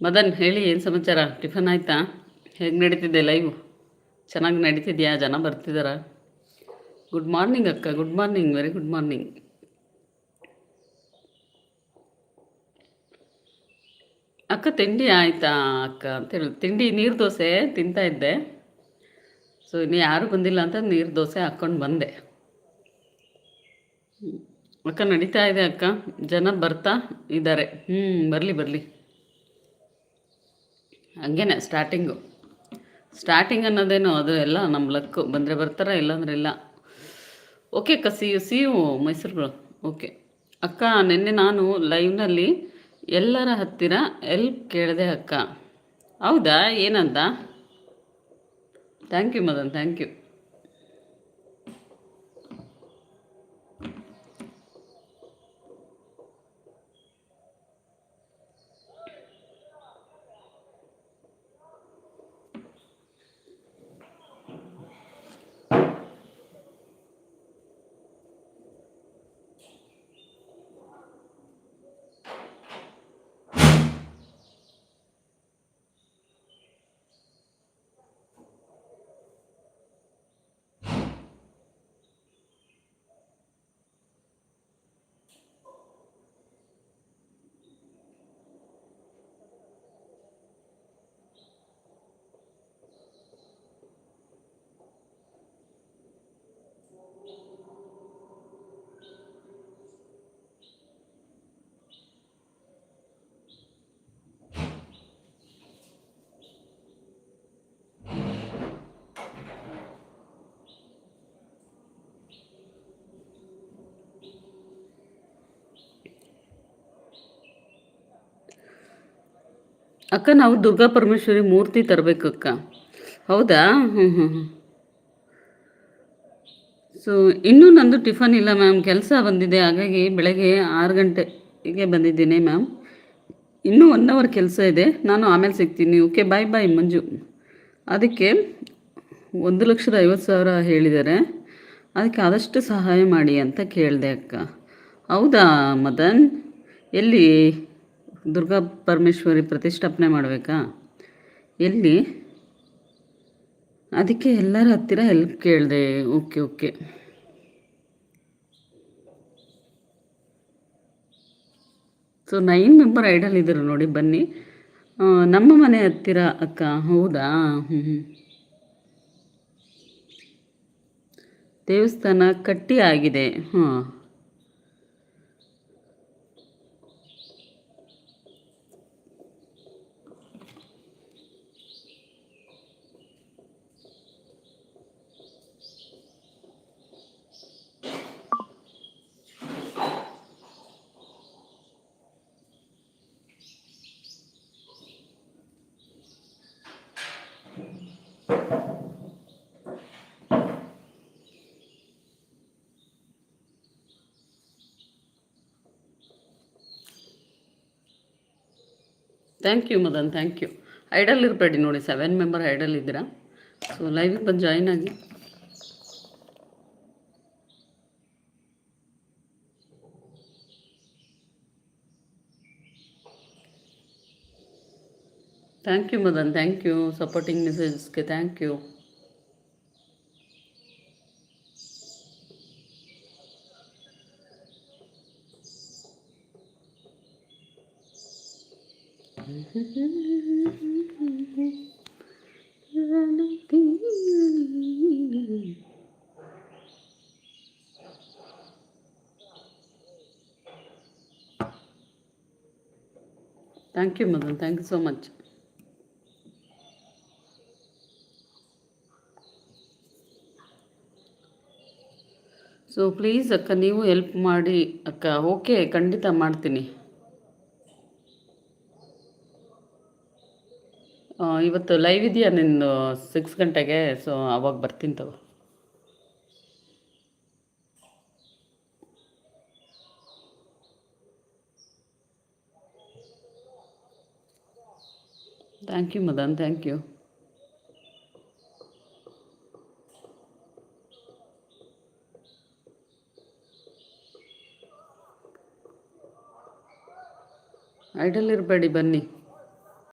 ಮದನ್ ಹೇಳಿ, ಏನು ಸಮಾಚಾರ? ಟಿಫನ್ ಆಯಿತಾ? ಹೇಗೆ ನಡೀತಿದೆ ಲೈವ್? ಚೆನ್ನಾಗಿ ನಡೀತಿದೆಯಾ? ಜನ ಬರ್ತಿದ್ದಾರಾ? ಗುಡ್ ಮಾರ್ನಿಂಗ್ ಅಕ್ಕ, good morning, very good morning. ಅಕ್ಕ ತಿಂಡಿ ಆಯಿತಾ ಅಕ್ಕ ಅಂತೇಳಿ, ತಿಂಡಿ ನೀರು ದೋಸೆ ತಿಂತಾ ಇದ್ದೆ. ಸೊ ಇನ್ನು ಯಾರೂ ಬಂದಿಲ್ಲ ಅಂತ ನೀರು ದೋಸೆ ಹಾಕ್ಕೊಂಡು ಬಂದೆ. ಅಕ್ಕ ನಡೀತಾ ಇದೆ ಅಕ್ಕ, ಜನ ಬರ್ತಾ ಇದ್ದಾರೆ. ಬರಲಿ ಬರಲಿ, ಹಂಗೇನೆ ಸ್ಟಾರ್ಟಿಂಗ್ ಅನ್ನೋದೇನು ಅದು ಎಲ್ಲ ನಮ್ಮ ಲಕ್ಕು. ಬಂದರೆ ಬರ್ತಾರ, ಇಲ್ಲಾಂದ್ರೆ ಇಲ್ಲ. ಓಕೆ ಅಕ್ಕ, ಸಿ ಯು ಮೈಸೂರು. ಓಕೆ ಅಕ್ಕ, ನಿನ್ನೆ ನಾನು ಲೈವ್ನಲ್ಲಿ ಎಲ್ಲರ ಹತ್ತಿರ ಎಲ್ಪ್ ಕೇಳಿದೆ ಅಕ್ಕ. ಹೌದಾ? ಏನಂತ? Thank you Madan, thank you. ಅಕ್ಕ, ನಾವು ದುರ್ಗಾ ಪರಮೇಶ್ವರಿ ಮೂರ್ತಿ ತರಬೇಕು ಅಕ್ಕ. ಹೌದಾ? ಸೊ ಇನ್ನೂ ನಂದು ಟಿಫನ್ ಇಲ್ಲ ಮ್ಯಾಮ್, ಕೆಲಸ ಬಂದಿದೆ. ಹಾಗಾಗಿ ಬೆಳಗ್ಗೆ 6 ಗಂಟೆಗೆ ಬಂದಿದ್ದೀನಿ ಮ್ಯಾಮ್. ಇನ್ನೂ 1 ಅವರ್ ಕೆಲಸ ಇದೆ, ನಾನು ಆಮೇಲೆ ಸಿಗ್ತೀನಿ. ಓಕೆ, ಬಾಯ್ ಬಾಯ್ ಮಂಜು. ಅದಕ್ಕೆ 1,50,000 ಹೇಳಿದ್ದಾರೆ, ಅದಕ್ಕೆ ಆದಷ್ಟು ಸಹಾಯ ಮಾಡಿ ಅಂತ ಕೇಳಿದೆ ಅಕ್ಕ. ಹೌದಾ ಮದನ್? ಎಲ್ಲಿ ದುರ್ಗಾ ಪರಮೇಶ್ವರಿ ಪ್ರತಿಷ್ಠಾಪನೆ ಮಾಡಬೇಕಾ? ಎಲ್ಲಿ? ಅದಕ್ಕೆ ಎಲ್ಲರ ಹತ್ತಿರ ಹೆಲ್ಪ್ ಕೇಳಿದೆ. Okay okay. So 9 member idle ಇದ್ದರು ನೋಡಿ, ಬನ್ನಿ. ನಮ್ಮ ಮನೆ ಹತ್ತಿರ ಅಕ್ಕ. ಹೌದಾ? ದೇವಸ್ಥಾನ ಕಟ್ಟಿ ಆಗಿದೆ. ಹಾಂ, thank you Madan, thank you. Idle ಇರಬೇಡಿ ನೋಡಿ, 7 ಮೆಂಬರ್ ಐಡಲ್ ಇದ್ದೀರಾ. ಸೊ ಲೈವಿಗೆ ಬಂದು ಜಾಯಿನ್ ಆಗಿ. Thank you Madan, thank you. Supporting ಮೆಸೇಜಸ್ಗೆ thank you. Thank you Madan, thank you so much. So please ಅಕ್ಕ, ನೀವು ಹೆಲ್ಪ್ ಮಾಡಿ ಅಕ್ಕ. ಓಕೆ, ಖಂಡಿತ ಮಾಡ್ತೀನಿ. ಇವತ್ತು ಲೈವ್ ಇದೆಯಾ ನಿಂದು 6 ಗಂಟೆಗೆ? ಸೊ ಅವಾಗ ಬರ್ತೀನಿ ತಗೋ. Thank you Madan, thank you. Idle ಇರಬೇಡಿ, ಬನ್ನಿ.